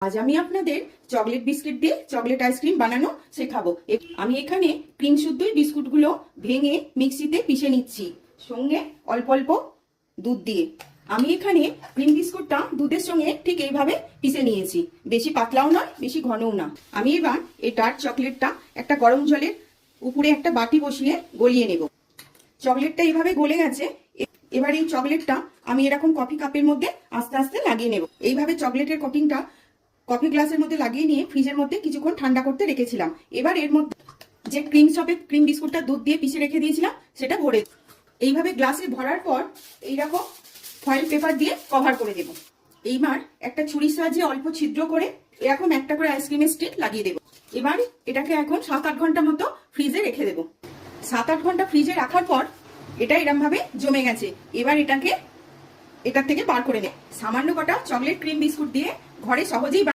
আজ আমি আপনাদের চকলেট বিস্কিট দিয়ে চকলেট আইসক্রিম বানানো শেখাবো। আমি এখানে ক্রিম শুদ্ধই বিস্কুটগুলো ভেঙে মিক্সিতে পিষে নিচ্ছি, সঙ্গে অল্প অল্প দুধ দিয়ে। আমি এখানে ক্রিম বিস্কুটটা দুধের সঙ্গে ঠিক এইভাবে পিষে নিয়েছি, বেশি পাতলাও নয় বেশি ঘনও না। আমি এবার এই ডার্ক চকলেটটা একটা গরম জলের উপরে একটা বাটি বসিয়ে গলিয়ে নেব। চকলেটটা এইভাবে গলে গেছে। এবার এই চকলেটটা আমি এরকম কফি কাপের মধ্যে আস্তে আস্তে লাগিয়ে নেব। এইভাবে চকলেটের কোটিংটা কফি গ্লাসের মধ্যে লাগিয়ে নিয়ে ফ্রিজের মধ্যে কিছুক্ষণ ঠান্ডা করতে রেখেছিলাম। এবার এর মধ্যে যে ক্রিম বিস্কুটটা দুধ দিয়ে পিষে রেখে দিয়েছিলাম সেটা ভরে এইভাবে গ্লাসে ভরার পর এইরকম ফয়েল পেপার দিয়ে কভার করে দেব। এইবার একটা ছুরির সাহায্যে অল্প ছিদ্র করে এরকম একটা করে আইসক্রিমের স্টিক লাগিয়ে দেব। এবার এটাকে এখন 7-8 ঘন্টা মতো ফ্রিজে রেখে দেব। 7-8 ঘন্টা ফ্রিজে রাখার পর এটা এরকম ভাবে জমে গেছে। এবার এটার থেকে বার করে নেব। সামান্য কটা চকলেট ক্রিম বিস্কুট দিয়ে ঘরে সহজেই